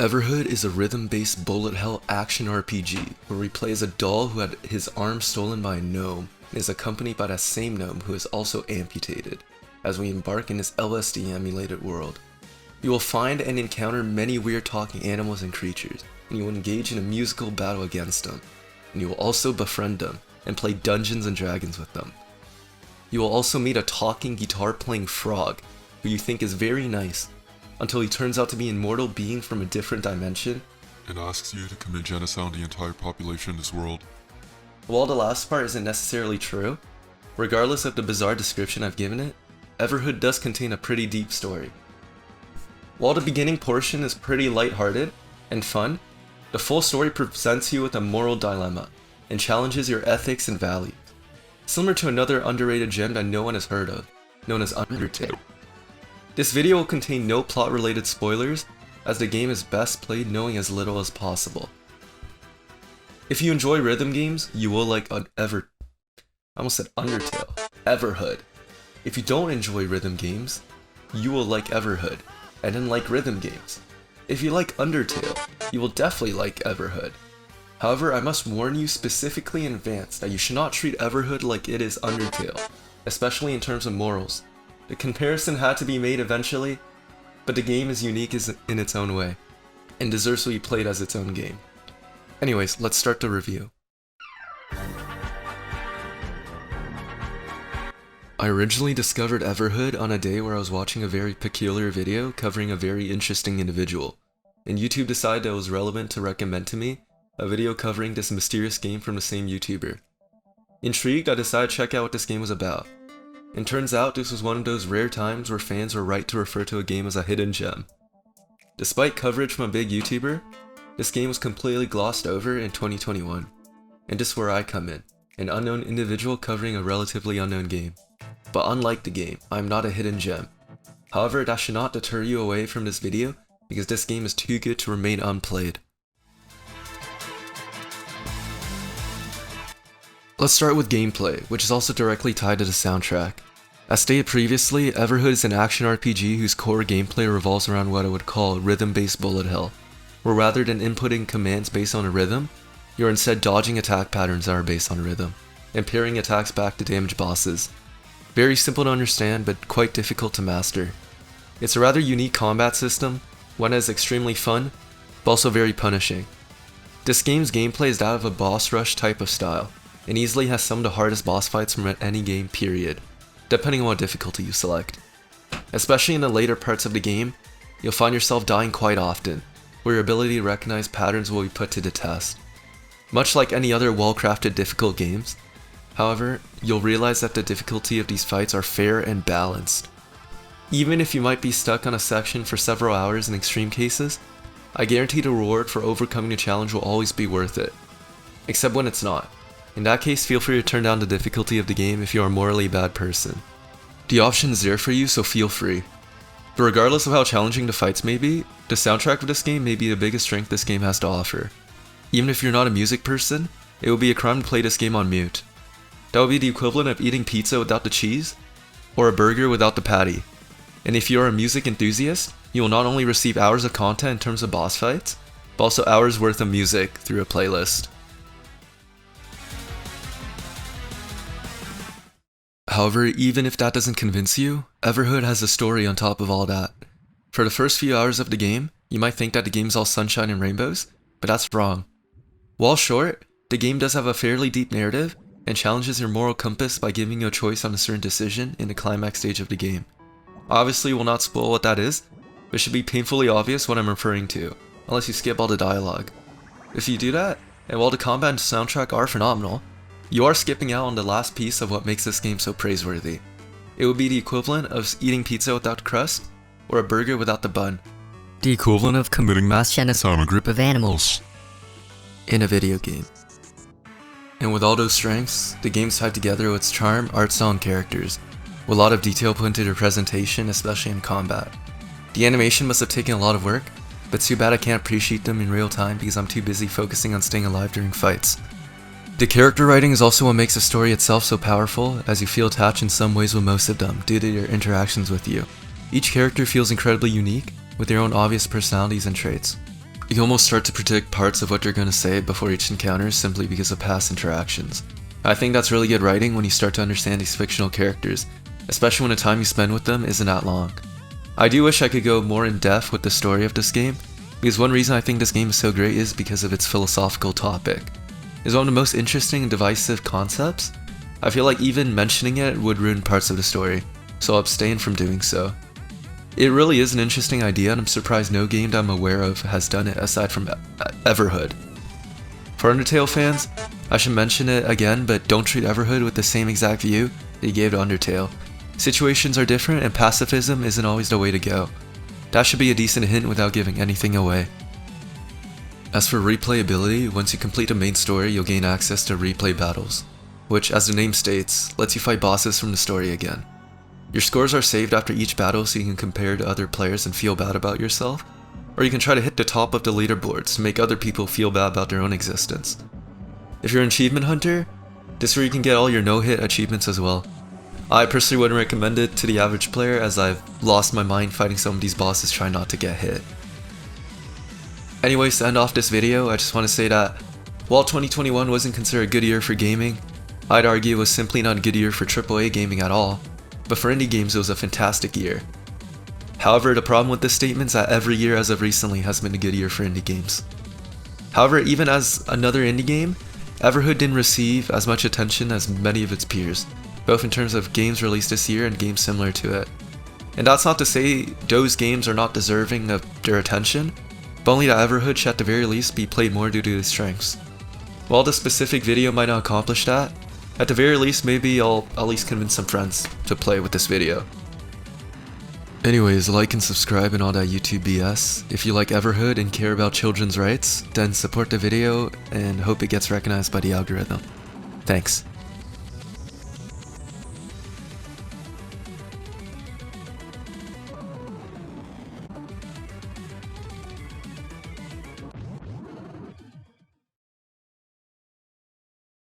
Everhood is a rhythm-based bullet hell action RPG where we play as a doll who had his arm stolen by a gnome and is accompanied by that same gnome who is also amputated as we embark in this LSD emulated world. You will find and encounter many weird talking animals and creatures, and you will engage in a musical battle against them, and you will also befriend them and play Dungeons and Dragons with them. You will also meet a talking guitar playing frog who you think is very nice, until he turns out to be an immortal being from a different dimension and asks you to commit genocide on the entire population of this world. While the last part isn't necessarily true, regardless of the bizarre description I've given it, Everhood does contain a pretty deep story. While the beginning portion is pretty lighthearted and fun, the full story presents you with a moral dilemma and challenges your ethics and values, similar to another underrated gem that no one has heard of, known as Undertale. This video will contain no plot-related spoilers, as the game is best played knowing as little as possible. If you enjoy rhythm games, you will like Undertale. Everhood. If you don't enjoy rhythm games, you will like Everhood, and then like rhythm games. If you like Undertale, you will definitely like Everhood. However, I must warn you specifically in advance that you should not treat Everhood like it is Undertale, especially in terms of morals. The comparison had to be made eventually, but the game is unique in its own way, and deserves to be played as its own game. Anyways, let's start the review. I originally discovered Everhood on a day where I was watching a very peculiar video covering a very interesting individual, and YouTube decided that it was relevant to recommend to me a video covering this mysterious game from the same YouTuber. Intrigued, I decided to check out what this game was about. And turns out this was one of those rare times where fans were right to refer to a game as a hidden gem. Despite coverage from a big YouTuber, this game was completely glossed over in 2021. And this is where I come in, an unknown individual covering a relatively unknown game. But unlike the game, I am not a hidden gem. However, that should not deter you away from this video, because this game is too good to remain unplayed. Let's start with gameplay, which is also directly tied to the soundtrack. As stated previously, Everhood is an action RPG whose core gameplay revolves around what I would call rhythm-based bullet hell, where rather than inputting commands based on a rhythm, you're instead dodging attack patterns that are based on rhythm, and parrying attacks back to damage bosses. Very simple to understand, but quite difficult to master. It's a rather unique combat system, one that is extremely fun, but also very punishing. This game's gameplay is that of a boss rush type of style, and easily has some of the hardest boss fights from any game period, depending on what difficulty you select. Especially in the later parts of the game, you'll find yourself dying quite often, where your ability to recognize patterns will be put to the test. Much like any other well-crafted difficult games, however, you'll realize that the difficulty of these fights are fair and balanced. Even if you might be stuck on a section for several hours in extreme cases, I guarantee the reward for overcoming the challenge will always be worth it. Except when it's not. In that case, feel free to turn down the difficulty of the game if you are a morally bad person. The option is there for you, so feel free. But regardless of how challenging the fights may be, the soundtrack of this game may be the biggest strength this game has to offer. Even if you're not a music person, it would be a crime to play this game on mute. That would be the equivalent of eating pizza without the cheese, or a burger without the patty. And if you are a music enthusiast, you will not only receive hours of content in terms of boss fights, but also hours worth of music through a playlist. However, even if that doesn't convince you, Everhood has a story on top of all that. For the first few hours of the game, you might think that the game's all sunshine and rainbows, but that's wrong. While short, the game does have a fairly deep narrative, and challenges your moral compass by giving you a choice on a certain decision in the climax stage of the game. Obviously, will not spoil what that is, but it should be painfully obvious what I'm referring to, unless you skip all the dialogue. If you do that, and while the combat and soundtrack are phenomenal, you are skipping out on the last piece of what makes this game so praiseworthy. It would be the equivalent of eating pizza without crust, or a burger without the bun. The equivalent of committing mass genocide on a group of animals in a video game. And with all those strengths, the game's tied together with its charm, art style, and characters, with a lot of detail put into their presentation, especially in combat. The animation must have taken a lot of work, but too bad I can't appreciate them in real time because I'm too busy focusing on staying alive during fights. The character writing is also what makes the story itself so powerful, as you feel attached in some ways with most of them due to their interactions with you. Each character feels incredibly unique, with their own obvious personalities and traits. You almost start to predict parts of what they're going to say before each encounter simply because of past interactions. I think that's really good writing when you start to understand these fictional characters, especially when the time you spend with them isn't that long. I do wish I could go more in depth with the story of this game, because one reason I think this game is so great is because of its philosophical topic. It's one of the most interesting and divisive concepts. I feel like even mentioning it would ruin parts of the story, so I'll abstain from doing so. It really is an interesting idea, and I'm surprised no game that I'm aware of has done it aside from Everhood. For Undertale fans, I should mention it again, but don't treat Everhood with the same exact view that you gave to Undertale. Situations are different, and pacifism isn't always the way to go. That should be a decent hint without giving anything away. As for replayability, once you complete the main story, you'll gain access to replay battles, which, as the name states, lets you fight bosses from the story again. Your scores are saved after each battle so you can compare to other players and feel bad about yourself, or you can try to hit the top of the leaderboards to make other people feel bad about their own existence. If you're an achievement hunter, this is where you can get all your no-hit achievements as well. I personally wouldn't recommend it to the average player, as I've lost my mind fighting some of these bosses trying not to get hit. Anyways, to end off this video, I just want to say that while 2021 wasn't considered a good year for gaming, I'd argue it was simply not a good year for AAA gaming at all, but for indie games it was a fantastic year. However, the problem with this statement is that every year as of recently has been a good year for indie games. However, even as another indie game, Everhood didn't receive as much attention as many of its peers, both in terms of games released this year and games similar to it. And that's not to say those games are not deserving of their attention, but only that Everhood should at the very least be played more due to its strengths. While this specific video might not accomplish that, at the very least maybe I'll at least convince some friends to play with this video. Anyways, like and subscribe and all that YouTube BS. If you like Everhood and care about children's rights, then support the video and hope it gets recognized by the algorithm. Thanks.